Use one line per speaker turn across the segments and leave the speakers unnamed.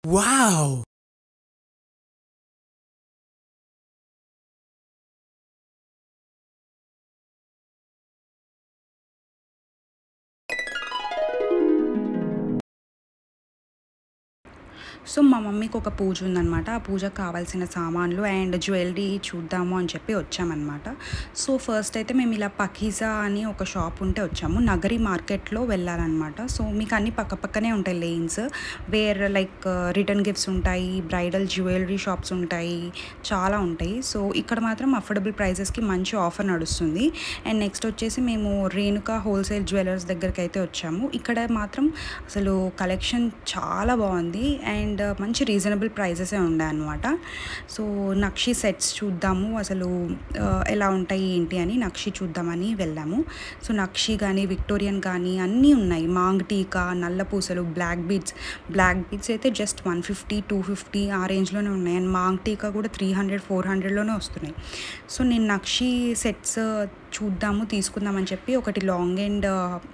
Wow!
So, మా మమ్మీకి ఒక పూజ ఉందనమాట. ఆ పూజకు కావాల్సిన సామాన్లు అండ్ జ్యువెలరీ చూద్దాము అని చెప్పి వచ్చామనమాట. సో, ఫస్ట్ అయితే మేము ఇలా పకీజా అని ఒక షాప్ ఉంటే వచ్చాము. నగరి మార్కెట్‌లో వెళ్ళాలనమాట. సో, మీకు అన్నీ పక్కపక్కనే ఉంటాయి lanes. Where like return gifts ఉంటాయి, బ్రైడల్ జ్యువెలరీ షాప్స్ ఉంటాయి, చాలా ఉంటాయి. సో, ఇక్కడ మాత్రం అఫోర్డబుల్ ప్రైజెస్‌కి మంచి ఆఫర్ నడుస్తుంది. అండ్ నెక్స్ట్ వచ్చేసి మేము రేణుక హోల్‌సేల్ జ్యువెలర్స్ దగ్గరికైతే వచ్చాము. ఇక్కడ మాత్రం అసలు కలెక్షన్ చాలా బాగుంది అండ్ మంచి రీజనబుల్ ప్రైజెసే ఉన్నాయన్నమాట. సో, నక్షి సెట్స్ చూద్దాము అసలు ఎలా ఉంటాయి ఏంటి అని నక్షి చూద్దామని వెళ్ళాము. సో, నక్షి కానీ విక్టోరియన్ కానీ అన్నీ ఉన్నాయి. మాంగ్ టీకా, నల్ల పూసలు, బ్లాక్ బీడ్స్ అయితే జస్ట్ 150, 250 ఆ రేంజ్‌లోనే ఉన్నాయి. అండ్ మాంగ్ టీకా కూడా 300, 400లోనే వస్తున్నాయి. సో, నేను నక్షి సెట్స్ చూద్దాము, తీసుకుందామని చెప్పి ఒకటి long and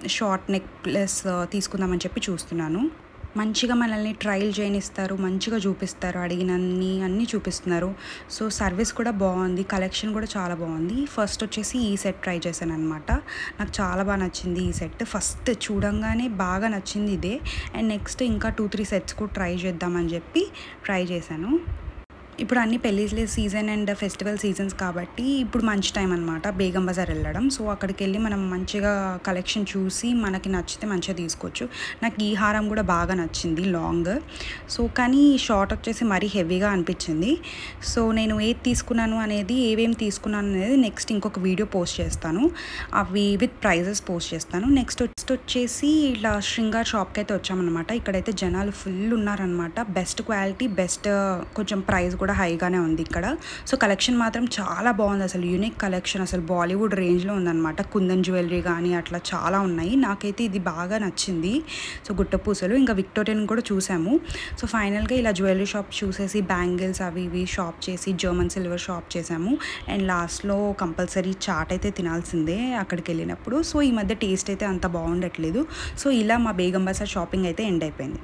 short neck plus తీసుకుందామని చెప్పి చూస్తున్నాను. మంచిగా మనల్ని ట్రయల్ చేయనిస్తారు, మంచిగా చూపిస్తారు, అన్నీ చూపిస్తున్నారు. సో, సర్వీస్ కూడా బాగుంది, కలెక్షన్ కూడా చాలా బాగుంది. ఫస్ట్ వచ్చేసి ఈ సెట్ ట్రై చేశాననమాట. నాకు చాలా బాగా నచ్చింది ఈ సెట్. ఫస్ట్ చూడంగానే బాగా నచ్చింది ఇదే. అండ్ నెక్స్ట్ ఇంకా 2, 3 సెట్స్ కూడా ట్రై చేద్దామని చెప్పి ట్రై చేశాను. ఇప్పుడు అన్ని పెళ్ళిళ్ళ సీజన్ అండ్ ఫెస్టివల్ సీజన్స్ కాబట్టి ఇప్పుడు మంచి టైం అనమాట బేగం బజార్ వెళ్ళడం. సో, అక్కడికి వెళ్ళి మనం మంచిగా కలెక్షన్ చూసి మనకి నచ్చితే మంచిగా తీసుకోవచ్చు. నాకు ఈ హారం కూడా బాగా నచ్చింది లాంగ్. సో, కానీ షార్ట్ వచ్చేసి మరీ హెవీగా అనిపించింది. సో, నేను ఏది తీసుకున్నాను అనేది, ఏమేమి తీసుకున్నాను అనేది నెక్స్ట్ ఇంకొక వీడియో పోస్ట్ చేస్తాను. అవి విత్ ప్రైజెస్ పోస్ట్ చేస్తాను. నెక్స్ట్ వచ్చేసి ఇలా శృంగార్ షాప్కి అయితే వచ్చామన్నమాట. ఇక్కడైతే జనాలు ఫుల్ ఉన్నారనమాట. బెస్ట్ క్వాలిటీ, బెస్ట్ కొంచెం ప్రైస్ కూడా హైగానే ఉంది ఇక్కడ. సో, కలెక్షన్ మాత్రం చాలా బాగుంది. అసలు యూనిక్ కలెక్షన్, అసలు బాలీవుడ్ రేంజ్లో ఉందన్నమాట. కుందన్ జ్యువెలరీ కానీ అట్లా చాలా ఉన్నాయి. నాకైతే ఇది బాగా నచ్చింది. సో, గుట్టపూసలు ఇంకా విక్టోరియన్ కూడా చూసాము. సో, ఫైనల్గా ఇలా జ్యువెలరీ షాప్ చూసేసి బ్యాంగిల్స్ అవి ఇవి షాప్ చేసి జర్మన్ సిల్వర్ షాప్ చేసాము. అండ్ లాస్ట్లో కంపల్సరీ చాట్ అయితే తినాల్సిందే అక్కడికి వెళ్ళినప్పుడు. సో, ఈ మధ్య టేస్ట్ అయితే అంత బాగుండట్లేదు. సో, ఇలా మా బేగం బజార్ షాపింగ్ అయితే ఎండ్ అయిపోయింది.